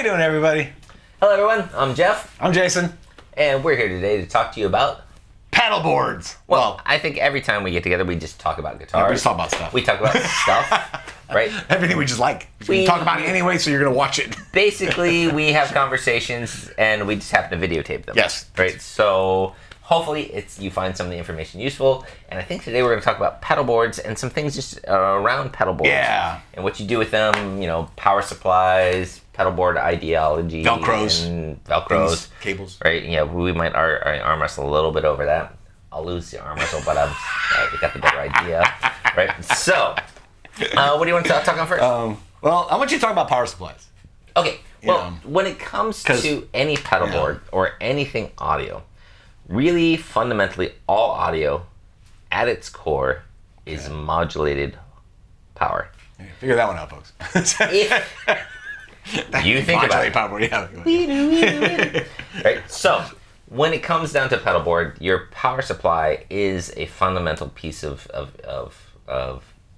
you doing, everybody? Hello, everyone. I'm Jeff. I'm Jason. And we're here today to talk to you about paddle boards. Well, I think every time we get together, we just talk about guitars. Yeah, we just talk about stuff. We talk about stuff, right? Everything we just like. We talk about it anyway, so you're going to watch it. Basically, we have conversations, and we just happen to videotape them. Yes. Right? So hopefully you find some of the information useful. And I think today we're going to talk about pedal boards and some things just around pedal boards. Yeah. And what you do with them, power supplies, pedal board ideology. Velcros. And Velcros. Cables. Right? Yeah, we might arm wrestle a little bit over that. I'll lose the arm wrestle, but we got the better idea. Right? So, what do you want to talk on first? Well, I want you to talk about power supplies. Okay. Well, when it comes to any pedal board or anything audio, really fundamentally all audio at its core is modulated power. Yeah, figure that one out, folks. If you think about it. Power, yeah. Right? So, when it comes down to pedal board, your power supply is a fundamental piece of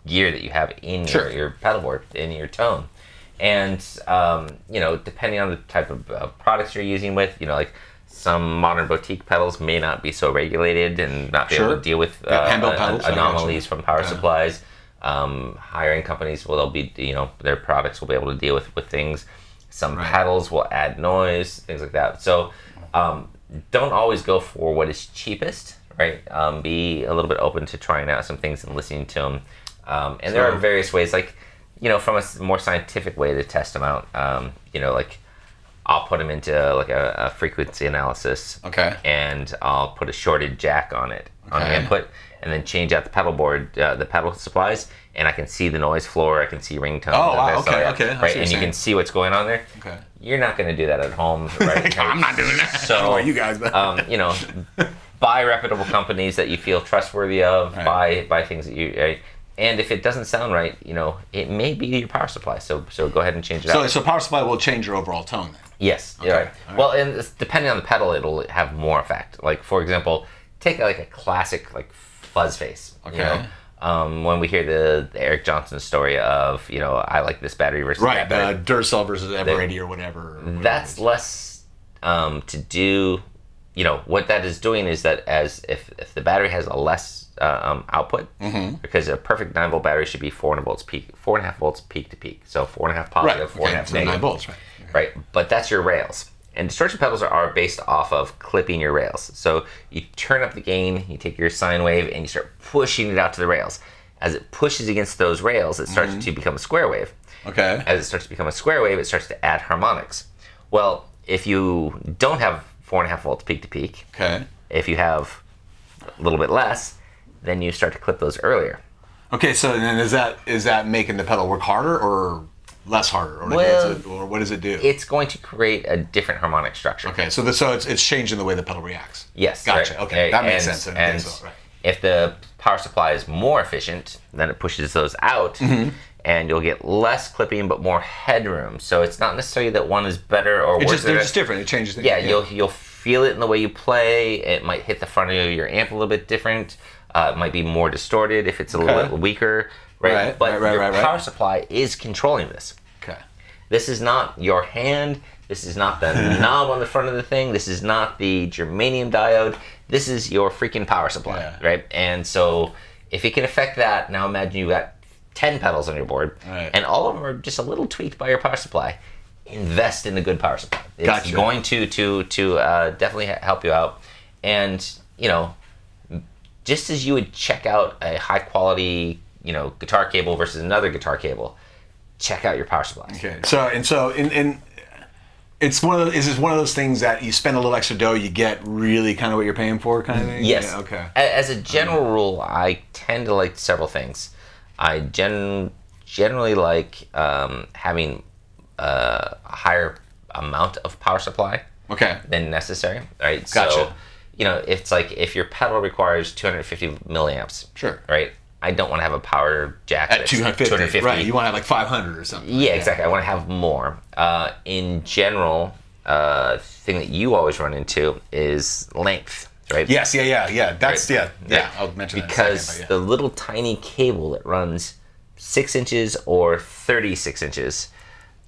gear that you have in your pedal board, in your tone. And, depending on the type of products you're using with, like some modern boutique pedals may not be so regulated and not be able to deal with anomalies from power supplies. Higher end companies they'll be, their products will be able to deal with things. Some pedals will add noise, things like that. So, don't always go for what is cheapest, right? Be a little bit open to trying out some things and listening to them. And there are various ways, like, from a more scientific way to test them out. Like I'll put them into like a frequency analysis. Okay. And I'll put a shorted jack on it, on the input, and then change out the pedal board, the pedal supplies, and I can see the noise floor, I can see ringtones. Oh, wow, okay. Right, and you can see what's going on there. Okay. You're not going to do that at home, right? I'm not doing that. So, I don't know you guys, but buy reputable companies that you feel trustworthy of. Buy things that you. And if it doesn't sound right, it may be your power supply. So go ahead and change it out. So power supply will change your overall tone then? Yes. Okay. Right. All right. Well, and depending on the pedal, it'll have more effect. Like, for example, take like a classic like fuzz face. Okay. When we hear the Eric Johnson story of, I like this battery versus that battery. Duracell versus Eveready or whatever. That's less to do. What that is doing is that if the battery has a less output, because a perfect 9-volt battery should be 4.5 volts peak to peak. So 4.5 positive, 4.5 negative. 9 volts, right. Right, but that's your rails. And distortion pedals are based off of clipping your rails. So you turn up the gain, you take your sine wave, and you start pushing it out to the rails. As it pushes against those rails, it starts to become a square wave. Okay. As it starts to become a square wave, it starts to add harmonics. Well, if you don't have 4.5 volts peak to peak, if you have a little bit less, then you start to clip those earlier. Okay, so then is that making the pedal work harder or less harder, or what does it do? It's going to create a different harmonic structure. Okay, so it's changing the way the pedal reacts. Yes. Gotcha. Right. Okay, that makes sense. And if the power supply is more efficient, then it pushes those out, and you'll get less clipping but more headroom. So it's not necessarily that one is better or worse. They're just different. It changes things. Yeah, you'll feel it in the way you play. It might hit the front of your amp a little bit different. It might be more distorted if it's a little bit weaker. Right. But your power supply is controlling this. Okay. This is not your hand. This is not the knob on the front of the thing. This is not the germanium diode. This is your freaking power supply, right? And so if it can affect that, now imagine you've got 10 pedals on your board, and all of them are just a little tweaked by your power supply. Invest in a good power supply. It's going to definitely help you out. And, just as you would check out a high quality, guitar cable versus another guitar cable, check out your power supply. Okay. So it's one of those things that you spend a little extra dough, you get really kind of what you're paying for, kind of thing. Yes. Yeah, okay. As a general rule, I tend to like several things. I generally like having a higher amount of power supply. Than necessary. Right. Gotcha. So, it's like if your pedal requires 250 milliamps. Sure. Right. I don't want to have a power jack at 250. Right. You want to have like 500 or something. Yeah, exactly. I want to have more. In general, thing that you always run into is length. Right? Yes. Yeah. That's yeah. I'll mention that because the little tiny cable that runs 6 inches or 36 inches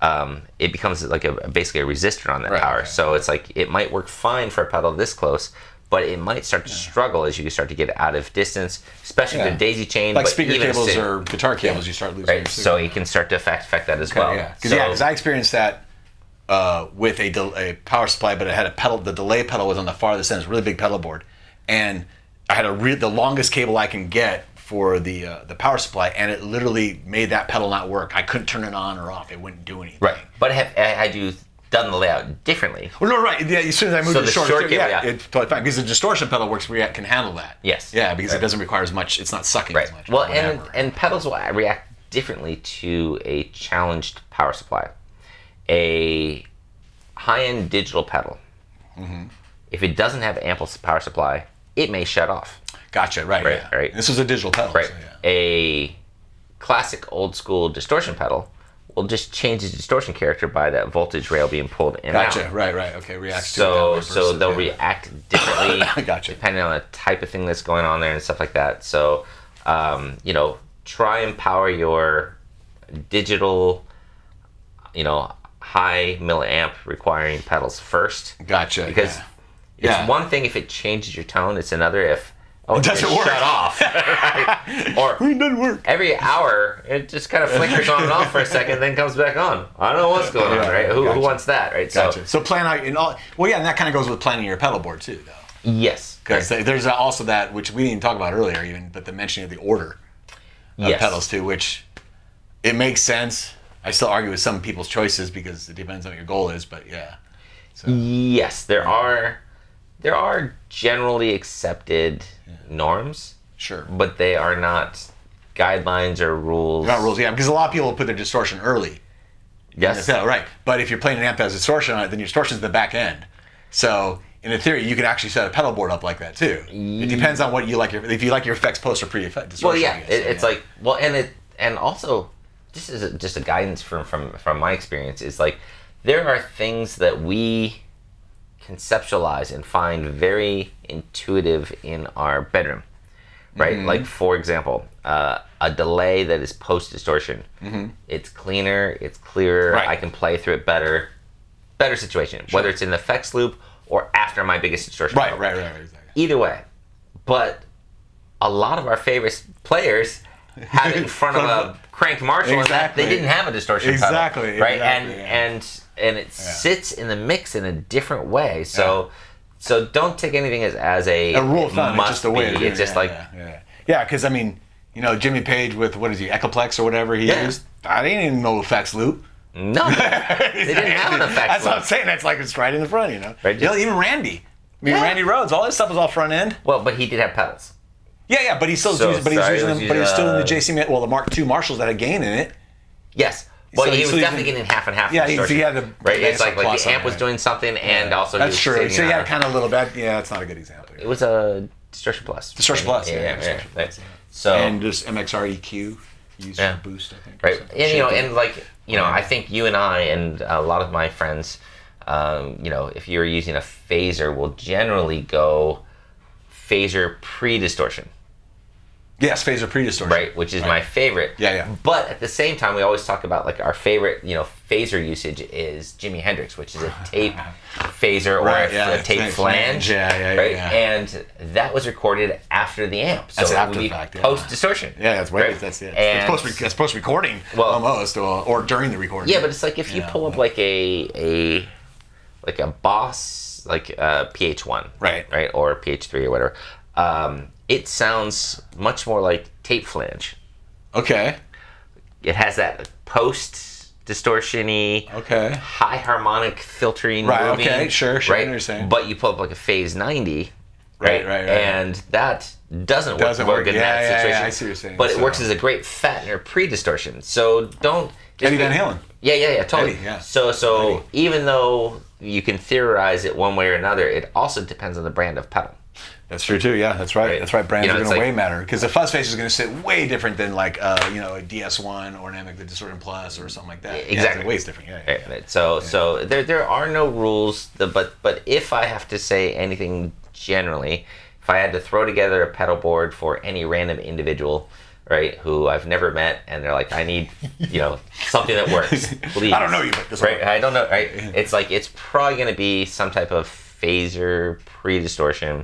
it becomes like basically a resistor on that Right, power. okay. So it's like it might work fine for a pedal this close, but it might start to struggle as you start to get out of distance, especially the daisy chain. Like but speaker even cables or guitar cables, you start losing your signal. So it can start to affect that as well. Yeah, because I experienced that with a power supply, but it had a pedal. The delay pedal was on the farthest end. It's a really big pedal board, and I had the longest cable I can get for the power supply, and it literally made that pedal not work. I couldn't turn it on or off. It wouldn't do anything. Right. But had you done the layout differently? Well, no, right. Yeah, as soon as I moved So to the short cable, it's totally fine because the distortion pedal works where it can handle that. Yes. Yeah, because it doesn't require as much. It's not sucking as much. Well, and pedals will react differently to a challenged power supply. A high-end digital pedal, if it doesn't have ample power supply, it may shut off. Gotcha. Right. Right. This is a digital pedal. Right. So, yeah. A classic old-school distortion pedal will just change the distortion character by that voltage rail being pulled in and out. Gotcha. Right. Okay. React. So they'll react differently Gotcha. depending on the type of thing that's going on there and stuff like that. So, try and power your digital, high milliamp requiring pedals first. Gotcha. Because it's one thing if it changes your tone. It's another if it doesn't work. Shut off. Right? Or it doesn't work. every hour it just kind of flickers on and off for a second, then comes back on. I don't know what's going on, right? Who wants that, right? Gotcha. So plan out and that kind of goes with planning your pedal board too, though. Yes. Because there's also that which we didn't talk about earlier, even, but the mentioning of the order of pedals too, which it makes sense. I still argue with some people's choices because it depends on what your goal is, but yeah. So. Yes, there are generally accepted norms. Sure. But they are not guidelines or rules. They're not rules, yeah, because a lot of people put their distortion early. Yes. Right. But if you're playing an amp that has distortion on it, then your distortion's the back end. So in theory, you can actually set a pedal board up like that too. It depends on what you like. If you like your effects post or pre-effect distortion. Well, yeah, it's like and also this is just a guidance from my experience is like there are things that we conceptualize and find very intuitive in our bedroom, right? Like for example, a delay that is post distortion. It's cleaner, it's clearer. Right. I can play through it better situation. Sure. Whether it's in the effects loop or after my biggest distortion. Right. Exactly. Either way, but a lot of our favorite players have it in front of a cranked Marshall, and that they didn't have a distortion pedal, right? And it sits in the mix in a different way. So don't take anything as a rule of thumb. It's just the way it is. It's just because I mean, Jimmy Page with what is he, Echoplex or whatever he used. I didn't even know effects loop. No, they didn't have an effects That's loop. what I'm saying. That's like it's right in the front, Right, even Randy. Randy Rhoads, all his stuff was all front end. Well, but he did have pedals. Yeah, but he's still using them. But he's still in the JC. Well, the Mark II Marshalls that had gain in it. Yes. Well, he was definitely getting half and half. Yeah, he had the right. It's like the amp was doing something, and also that's true. So he had kind of a little bit. Yeah, that's not a good example. It was a Distortion Plus. Distortion Plus. Yeah. So and just MXR EQ used for boost, I think. Right, and I think you and I and a lot of my friends, if you're using a phaser, will generally go phaser pre-distortion. Yes, phaser pre-distortion. Right, which is my favorite. Yeah. But at the same time, we always talk about like our favorite, phaser usage is Jimi Hendrix, which is a tape phaser or a tape flange. Yeah. And that was recorded after the amp. So that's after the fact. Post distortion. Yeah, that's way. Right? That's it. It's post recording almost, or during the recording. Yeah, but it's like if you pull up like a Boss PH1, right, or PH3 or whatever. It sounds much more like tape flange. Okay. It has that post distortion-y, high harmonic filtering moving. Okay, sure, right? I understand. But you pull up like a Phase 90, right. And that doesn't work in that situation. I see what you're saying. But it works as a great fattener pre-distortion. So don't... Eddie Van Halen. Yeah, totally. Eddie, yeah. So even though you can theorize it one way or another, it also depends on the brand of pedal. That's true too. Yeah, that's right. That's right. Brands are going to way matter because the fuzz face is going to sit way different than like a DS1 or an Amec, the Distortion Plus or something like that. Exactly, way different. Yeah. So there are no rules. But if I have to say anything generally, if I had to throw together a pedal board for any random individual, right, who I've never met, and they're like, I need, something that works, please. I don't know you, but this right? I don't know, right? It's like, it's probably going to be some type of phaser pre-distortion,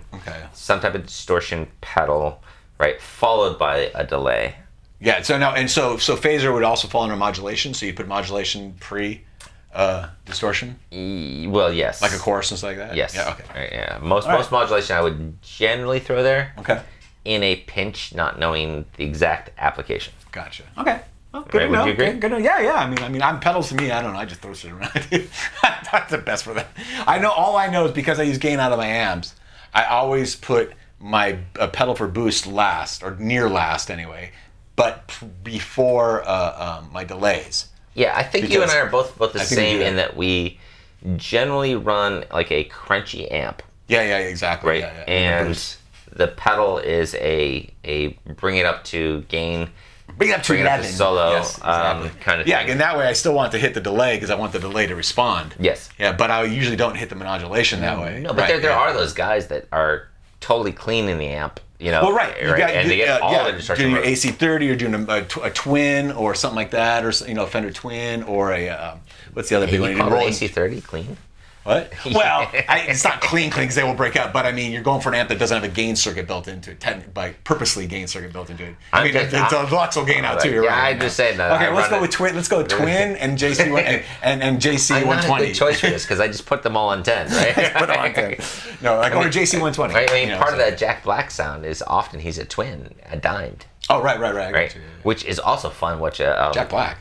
some type of distortion pedal, right, followed by a delay. Yeah, so phaser would also fall under modulation, so you put modulation distortion? Well, yes. Like a chorus and stuff like that? Yes. Yeah, okay. Right, yeah. Most modulation I would generally throw there. Okay. In a pinch, not knowing the exact application. Gotcha. Okay. Well, good to know. Would you agree? Good to know. Yeah. I mean, I'm pedals to me. I don't know. I just throw shit around. That's the best for that. All I know is because I use gain out of my amps, I always put my pedal for boost last, or near last anyway, but before my delays. Yeah, I think you and I are both the same in that we generally run like a crunchy amp. Yeah, exactly. Right, yeah. And the pedal is a bring it up to gain, bring it up to 11. Solo, yes, exactly. Kind of thing. Yeah, thing. and that way I still want to hit the delay because I want the delay to respond. Yes. Yeah, but I usually don't hit the modulation that way. No, but there are those guys that are totally clean in the amp. Well, right. And they get all the distortion. Doing your AC30 or doing a twin or something like that, or a Fender Twin or a what's the other big one? You call an AC30 clean? What? Well, it's not clean because they will break out, but I mean, you're going for an amp that doesn't have a gain circuit built into it, by purposely gain circuit built into it. I mean, the Lux will gain out too. Yeah, right? I'm just saying that. Okay, let's go with twin. Let's go with twin and JC and JC 120. I'm not a good choice for this because I just put them all on 10, right? Put them on 10. No, like or JC 120. Right. I mean, part of that Jack Black sound is often he's a twin, a dimed. Oh, right. Right. Which is also fun. Jack Black.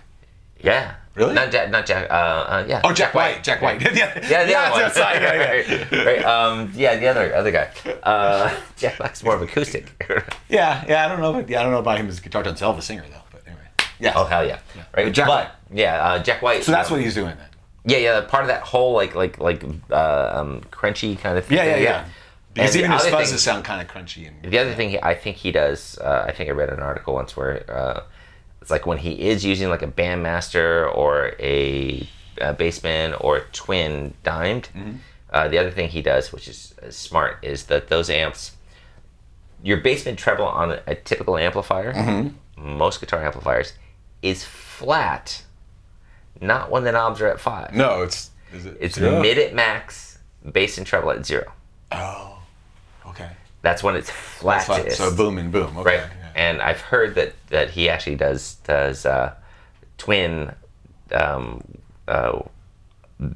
Yeah. Really? Not Jack. Yeah. Oh, Jack White. Jack White. Yeah, the other one. Outside. Yeah. Right. Yeah, the other guy. Jack Black's more of acoustic. Yeah. I don't know about him as a guitar himself, a singer though. But anyway. Yeah. Oh hell yeah. Right. But Jack White. Yeah. Jack White. So that's what he's doing then. Yeah. Part of that whole like crunchy kind of thing. Yeah. Because even his fuzzes sound kind of crunchy. The other thing I think he does, I think I read an article once where it's like when he is using like a Bandmaster or a Bassman or a Twin dimed, the other thing he does, which is smart, is that those amps, your Bassman treble on a typical amplifier, most guitar amplifiers, is flat, not when the knobs are at 5. No, it's mid at max, bass and treble at 0. Oh, okay. That's when it's flat. So boom and boom. Okay. Right. Yeah. And I've heard that he actually does twin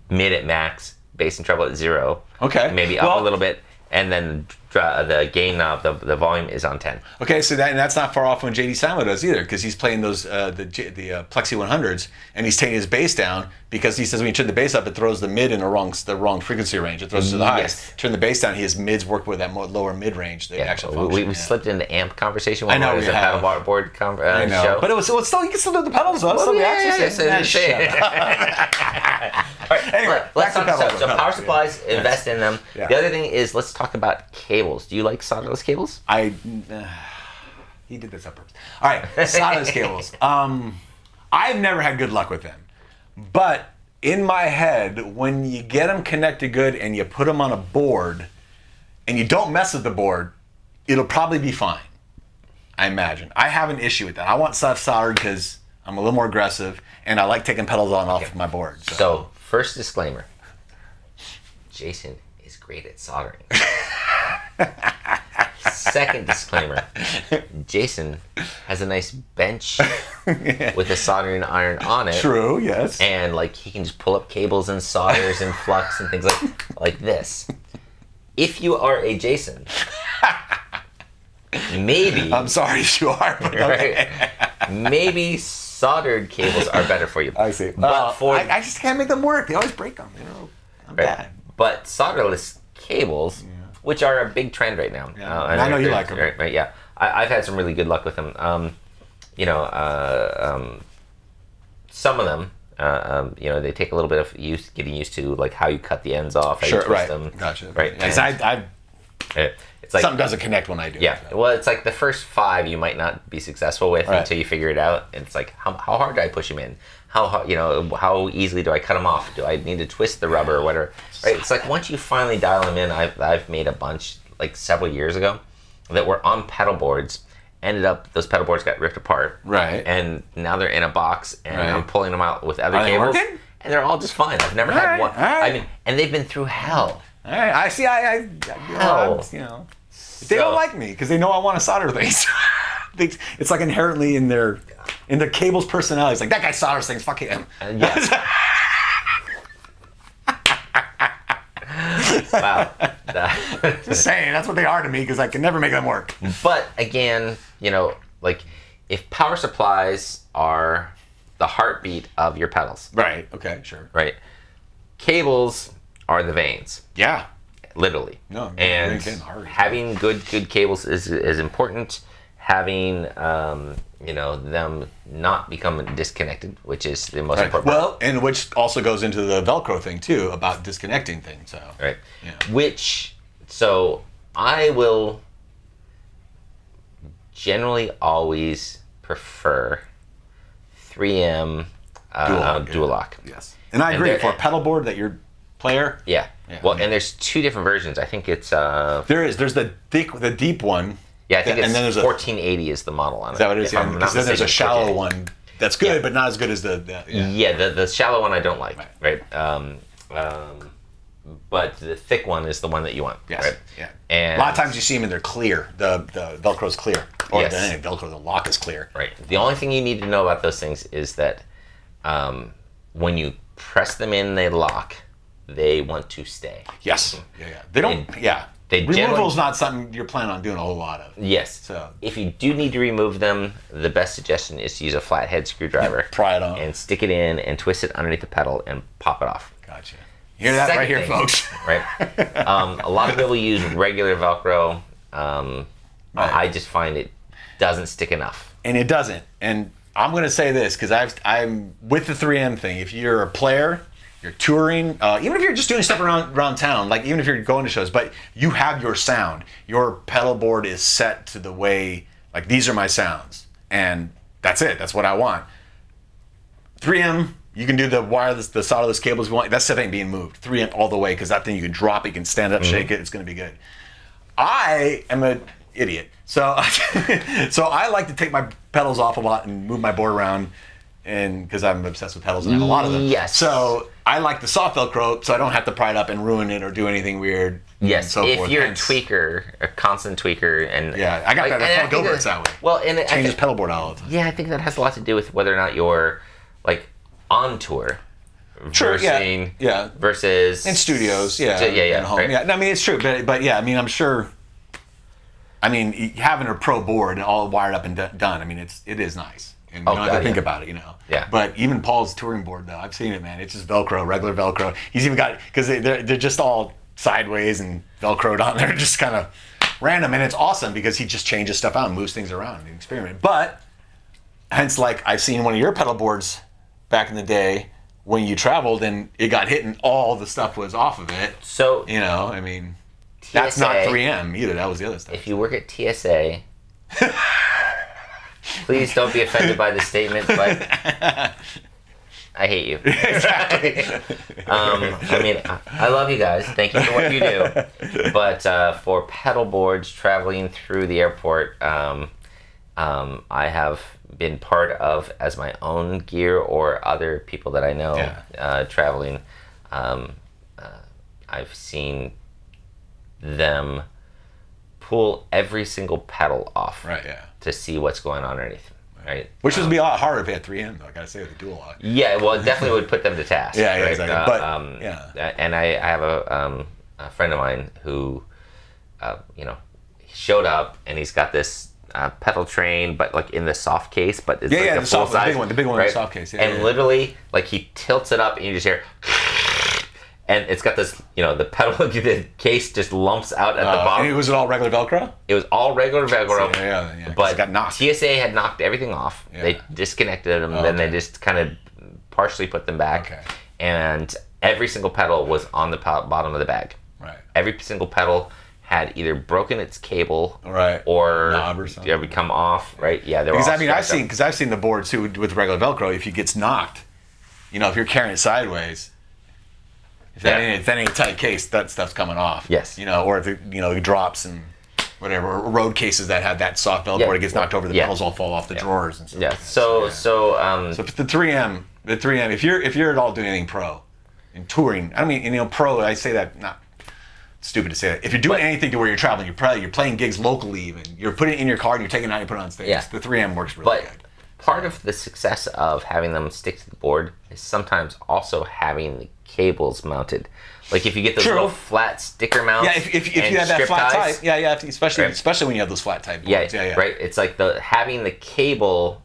mid at max, bass and treble at 0. Okay. Maybe up a little bit, and then the gain knob, the volume is on 10. Okay, so that's not far off when JD Simo does either, because he's playing those the Plexi 100s, and he's taking his bass down because he says when you turn the bass up, it throws the mid in the wrong frequency range. It throws it to the highest. Turn the bass down, his mids work with that lower mid range. We slipped into amp conversation. I know we had a pedal board show, but it's still you can still do the pedals though. Anyway, let's talk about power supplies. Invest in them. Yeah. The other thing is let's talk about cables. Do you like solderless cables? He did this on purpose. All right, solderless cables. I've never had good luck with them, but in my head, when you get them connected good and you put them on a board, and you don't mess with the board, it'll probably be fine. I imagine. I have an issue with that. I want stuff soldered because I'm a little more aggressive, and I like taking pedals on off my board. So first disclaimer: Jason is great at soldering. Second disclaimer: Jason has a nice bench with a soldering iron on it. True, yes. And he can just pull up cables and solders and flux and things like this. If you are a Jason, maybe I'm sorry if you are, but okay. Maybe soldered cables are better for you. I see. But I just can't make them work. They always break them. I'm bad. But solderless cables, which are a big trend right now. Yeah. I know you like them. Right, yeah. I've had some really good luck with them. Some of them, they take a little bit of getting used to how you cut the ends off, how you twist them. Gotcha. Right. It's like something doesn't connect when I do. Yeah. Well, it's like the first 5 you might not be successful with until you figure it out. And it's like, how hard do I push them in? How easily do I cut them off? Do I need to twist the rubber or whatever? Right. It's like once you finally dial them in, I've made a bunch several years ago that were on pedal boards, ended up those pedal boards got ripped apart. Right. And now they're in a box, and Right. I'm pulling them out with other Are they cables. working? And they're all just fine. I've never had one. Alright. I mean, and they've been through hell. All right, I see. They don't like me because they know I want to solder things. It's like inherently in their cable's personality. It's like that guy solders things. Fuck him. Yes. Wow. Just saying, that's what they are to me because I can never make them work. But again, like if power supplies are the heartbeat of your pedals, Right. Okay. Sure. right? Cables are the veins. Yeah. Literally. No, and having good cables is important. Having them not become disconnected, which is the most important. Well, and which also goes into the Velcro thing too about disconnecting things. So right. Yeah. So I will generally always prefer 3M dual lock. Yes. And I agree for a pedal board that you're player. Yeah. Well, and there's two different versions. I think it's there's the deep one. Yeah, I think and then there's 1480 is the model on it. Is that what it is? Because then there's a shallow one that's good, but not as good as the the shallow one I don't like. Right. But the thick one is the one that you want. Yes. Right? Yeah. And a lot of times you see them and they're clear. The Velcro's clear. Or Yes. the Velcro, the lock is clear. Right. The only thing you need to know about those things is that when you press them in, they lock. They want to stay. Yes. Yeah. They don't. Removal is not something you're planning on doing a whole lot of. Yes. So if you do need to remove them, the best suggestion is to use a flathead screwdriver. Pry it on. And stick it in and twist it underneath the pedal and pop it off. Gotcha. You hear that right here, folks. Right. A lot of people use regular Velcro. I just find it doesn't stick enough. And it doesn't. And I'm going to say this because I'm with the 3M thing. If you're a player, you're touring, even if you're just doing stuff around town, like even if you're going to shows, but you have your sound. Your pedal board is set to the way, like these are my sounds. And that's it. That's what I want. 3M, you can do the wireless, the solderless cables you want. That stuff ain't being moved. 3M all the way because that thing you can drop it, you can stand it up, shake it. It's going to be good. I am an idiot. So I like to take my pedals off a lot and move my board around, and because I'm obsessed with pedals and I have a lot of them. Yes. So I like the soft Velcro, so I don't have to pry it up and ruin it or do anything weird. Yes. And so if forth. you're a tweaker, a constant tweaker, and yeah, I got that. That's how Gilbert's that way. Well, and it changes pedal board all the time. Yeah, I think that has a lot to do with whether or not you're like on tour. Sure. Versus, yeah. Versus in studios. Yeah. Yeah. At home. Right. Yeah. I mean, it's true, but yeah. I mean, I'm sure. I mean, having a pro board and all wired up and done. I mean, it is nice. And you don't have to think about it, Yeah. But even Paul's touring board, though, I've seen it, man. It's just Velcro, regular Velcro. He's even got, because they're just all sideways and Velcroed on there, just kind of random. And it's awesome because he just changes stuff out and moves things around and experiment. But, hence, like, I've seen one of your pedal boards back in the day when you traveled and it got hit and all the stuff was off of it. So, I mean, that's not 3M either. That was the other stuff. If you work at TSA... Please don't be offended by this statement, but I hate you. Exactly. I mean, I love you guys. Thank you for what you do. But for pedal boards traveling through the airport, I have been part of, as my own gear or other people that I know traveling, I've seen them pull every single pedal off. Right, yeah. To see what's going on underneath, right? Which would be a lot harder if you had 3M, though. I gotta say, with the dual lock. Yeah, well, it definitely would put them to task. Yeah, right? Exactly. But and I have a friend of mine who, showed up and he's got this pedal train, but like in the soft case, but it's like the full size, the big one, right? in the soft case. Yeah, and literally, like he tilts it up and you just hear. And it's got this, the pedal, the case just lumps out at the bottom. Was it all regular Velcro? It was all regular Velcro. Yeah. But it got knocked. TSA had knocked everything off. Yeah. They disconnected them, then they just kind of partially put them back. Okay. And every single pedal was on the bottom of the bag. Right. Every single pedal had either broken its cable, right, or knob or something, become off. Right. Yeah. They were. Because I've seen the board too with regular Velcro. If it gets knocked, if you're carrying it sideways. If that ain't a tight case, that stuff's coming off. Yes. Or if it, it drops and whatever, or road cases that have that soft pedal board, it gets knocked over, the pedals all fall off the drawers and stuff. Yeah. So the 3M, if you're at all doing anything pro in touring, I mean, pro, I say that not stupid to say that. If you're doing anything to where you're traveling, you're playing gigs locally, even you're putting it in your car and you're taking it out and you put it on stage. Yeah. The 3M works really good. Part of the success of having them stick to the board is sometimes also having the cables mounted. Like if you get those little flat sticker mounts. Yeah, if you have that flat type. Yeah, especially when you have those flat type boards. Yeah, right. It's like having the cable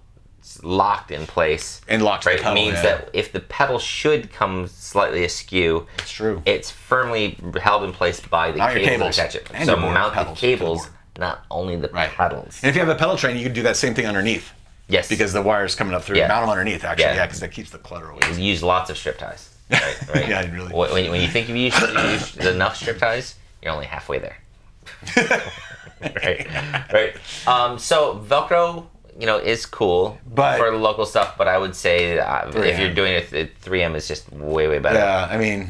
locked in place and locked right, the pedal, means that if the pedal should come slightly askew, it's true. It's firmly held in place by the cables that catch it. And so mount the cables, not only the pedals. And if you have a pedal train, you can do that same thing underneath. Yes. Because the wire's coming up through. Mount them underneath, actually. Yeah, because that keeps the clutter away. You use lots of strip ties. Right? Yeah, really. When you think you've used enough strip ties, you're only halfway there. Right. So Velcro, is cool for local stuff, but I would say if you're doing it, 3M is just way, way better. Yeah, I mean,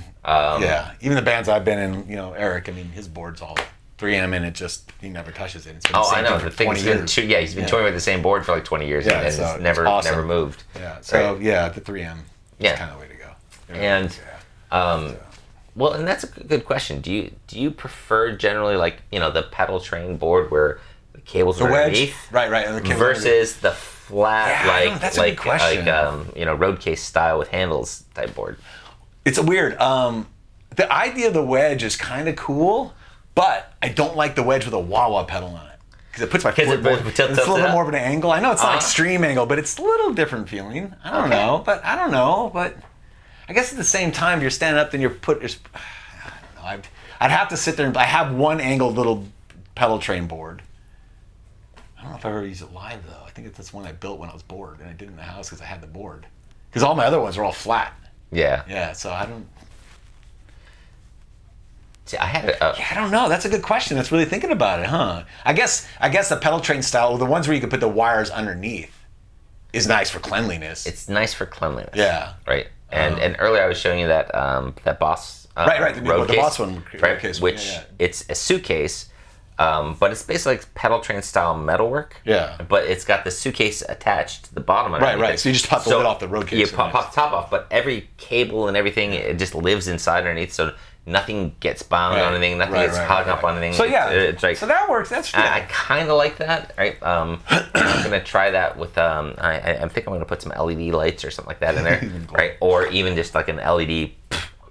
even the bands I've been in, Eric, I mean, his board's all 3M and he never touches it. It's been the same thing for 20 years. He's been touring with the same board for like 20 years and it's never moved. Yeah, so the 3M is kind of the way to go. And well, and that's a good question. Do you prefer generally the pedal train board where the cables are underneath, right, and the versus the flat that's a good question. Road case style with handles type board? It's a weird. The idea of the wedge is kind of cool, but I don't like the wedge with a wah-wah pedal on it because it puts my foot. It's a little bit more of an angle. I know it's not extreme angle, but it's a little different feeling. I don't know, but I guess at the same time, if you're standing up, then I don't know. I'd have to sit there. I have one angled little pedal train board. I don't know if I ever use it live though. I think that's one I built when I was bored, and I did it in the house because I had the board. Because all my other ones are all flat. Yeah. Yeah. So I don't. See, I don't know. That's a good question. That's really thinking about it, huh? I guess the pedal train style, the ones where you can put the wires underneath, is nice for cleanliness. It's nice for cleanliness. Yeah. Right. And earlier I was showing you that Boss road the case, Boss one, right? Case, which it's a suitcase, but it's basically like pedal train style metalwork. Yeah. But it's got the suitcase attached to the bottom of it. Right. So you just pop the lid off the road case. You pop the top off, but every cable and everything it just lives inside underneath, so nothing gets bound on anything, nothing gets hung up on anything. So it's like, so that works. That's I kind of like that. Right. I'm gonna try that with. I think I'm gonna put some LED lights or something like that in there. Right. Or even just like an LED.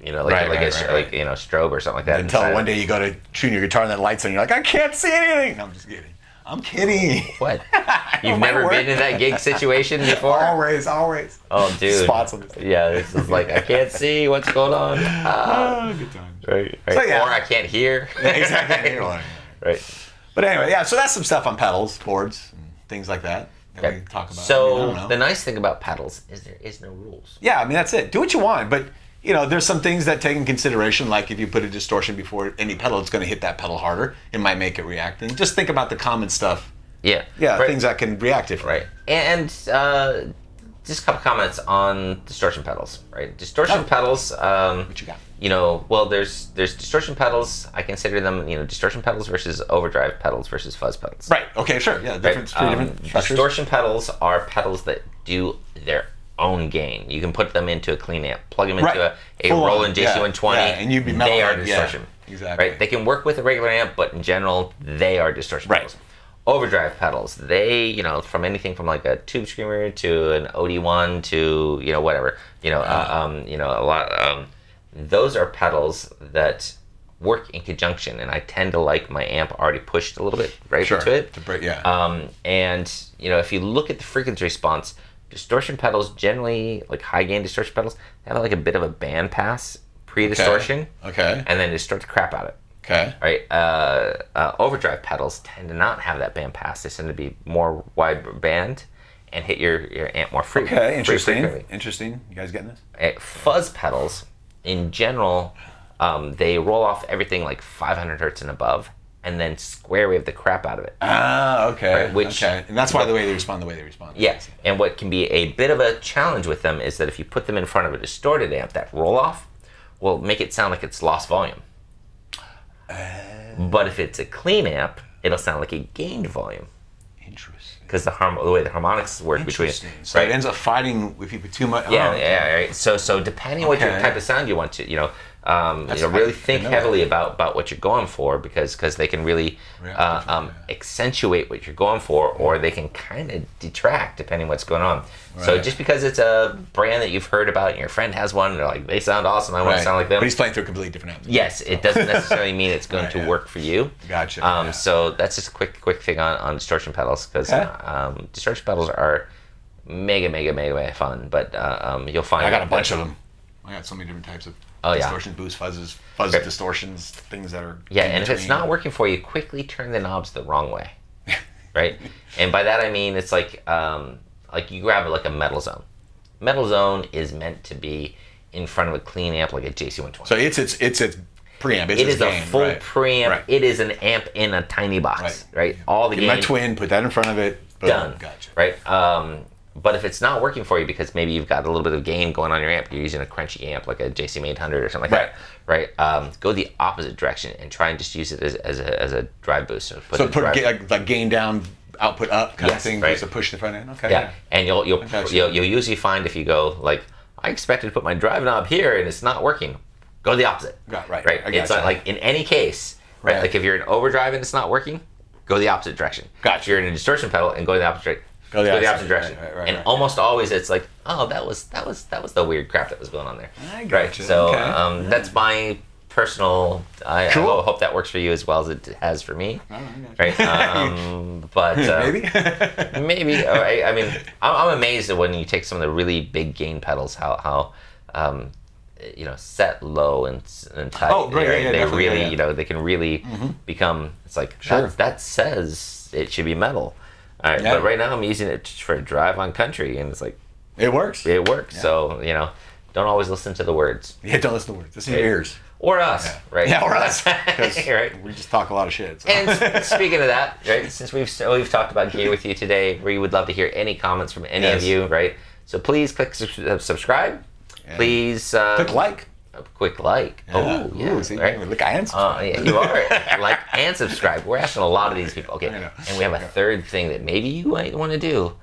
Strobe or something like that. Until one day you go to tune your guitar and that lights on, you're like, I can't see anything. No, I'm just kidding. I'm kidding. What? You've never been in that gig situation before? Always. Oh, dude. Spots on this. Yeah, this is like, I can't see what's going on. Good times. Right. So, or I can't hear. Yeah, exactly. Right. But anyway, so that's some stuff on pedals, boards, and things like that we can talk about. So the nice thing about pedals is there is no rules. Yeah, I mean, that's it. Do what you want, but there's some things that take in consideration, like if you put a distortion before any pedal, it's going to hit that pedal harder. It might make it react. And just think about the common stuff. Yeah. Yeah, things that can react differently. Right. And just a couple comments on distortion pedals, right? Distortion pedals. What you got? Well, there's distortion pedals. I consider them, distortion pedals versus overdrive pedals versus fuzz pedals. Right. Okay. Sure. Yeah. Different structures. Distortion pedals are pedals that do their own gain. You can put them into a clean amp, plug them into a Roland JC120, and you'd be they are distortion. Yeah, exactly. Right? They can work with a regular amp, but in general, they are distortion pedals. Overdrive pedals, they, from anything from like a tube screamer to an OD1 to, whatever, a lot, those are pedals that work in conjunction, and I tend to like my amp already pushed a little bit into it. And, if you look at the frequency response, distortion pedals generally, like high gain distortion pedals, they have like a bit of a band pass pre-distortion. Okay. And then distort the crap out of it. Okay. Right. Overdrive pedals tend to not have that band pass. They tend to be more wide band and hit your amp more free. Okay. Interesting. You guys getting this? Fuzz pedals, in general, they roll off everything like 500 hertz and above, and then square wave the crap out of it. Okay. Right? And that's why the way they respond. Yeah. And what can be a bit of a challenge with them is that if you put them in front of a distorted amp, that roll off will make it sound like it's lost volume. But if it's a clean amp, it'll sound like a gained volume. Interesting. Because the way the harmonics work between. So it ends up fighting if you put too much. Yeah, right. So depending what your type of sound you want to, really think heavily about what you're going for because they can really accentuate what you're going for, or they can kind of detract depending what's going on. Right. So just because it's a brand that you've heard about and your friend has one, and they're like, they sound awesome, I want to sound like them. But he's playing through a completely different amp. Yes, it doesn't necessarily mean it's going to work for you. Gotcha. So that's just a quick thing on distortion pedals, because distortion pedals are mega fun, but you'll find I got a bunch of them. I got so many different types of distortion, boost, fuzzes, fuzz distortions, things that are and if it's not working for you, quickly turn the knobs the wrong way, right? And by that I mean it's like you grab like a metal zone. Metal zone is meant to be in front of a clean amp like a JC120. So it's preamp. It is a full preamp. Right. It is an amp in a tiny box, right? All the gain. My twin, put that in front of it. Boom. Done. Gotcha. Right. But if it's not working for you because maybe you've got a little bit of gain going on your amp, you're using a crunchy amp like a JCM 800 or something like that, right? Go the opposite direction and try and just use it as a drive boost. So put like gain down, output up kind of thing, just to push the front end. Okay. Yeah, and you'll usually find if you go like, I expected to put my drive knob here and it's not working, go the opposite. Right. It's not like in any case, right? Like if you're in overdrive and it's not working, go the opposite direction. Gotcha. If you're in a distortion pedal and go the opposite direction. Go the opposite direction. Right, almost always it's like, oh, that was the weird crap that was going on there. I gotcha. Right. So that's my personal. I hope that works for you as well as it has for me. Right. But maybe. All right. I mean, I'm amazed at when you take some of the really big gain pedals, how set low and tight. Oh, right. They really, they can really become. It's like that says it should be metal. All right, but right now I'm using it for a drive on country, and it's like it works. It works. Yeah. So don't always listen to the words. Yeah, don't listen to the words. Listen to your ears. Or us, right? Yeah, or us. Because we just talk a lot of shit. So. And speaking of that, right? Since we've talked about gear with you today, we would love to hear any comments from any of you, right? So please click subscribe. And please click like. A quick like. Yeah. Oh, yeah. See, right? Look, I am subscribed. You are. Like and subscribe. We're asking a lot of these people. Okay. And we have a third thing that maybe you might want to do.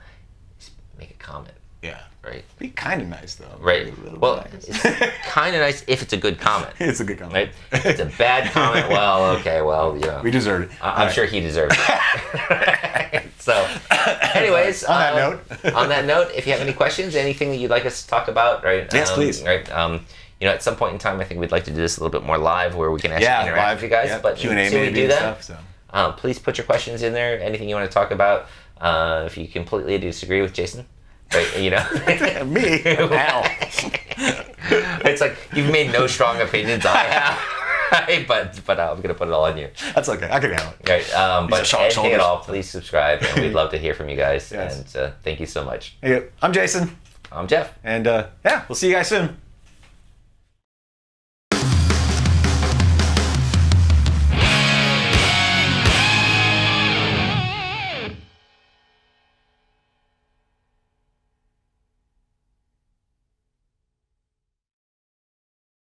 Is make a comment. Yeah. Right. Be kind of nice, though. Right. Well, nice. It's kind of nice if it's a good comment. It's a good comment. Right? If it's a bad comment, well, we deserve it. I'm sure he deserves it. So, anyways. On that note, if you have any questions, anything that you'd like us to talk about, right? Yes, please. Right. At some point in time, I think we'd like to do this a little bit more live, where we can actually interact with you guys. Yeah. But Q&A until we do that, stuff, so. Please put your questions in there. Anything you want to talk about. If you completely disagree with Jason, right? Me? Hell. It's like you've made no strong opinions. I have, but I'm gonna put it all on you. That's okay. I can handle it. Right. But anything at all, please subscribe, and we'd love to hear from you guys. Yes. And thank you so much. Hey, I'm Jason. I'm Jeff. And we'll see you guys soon.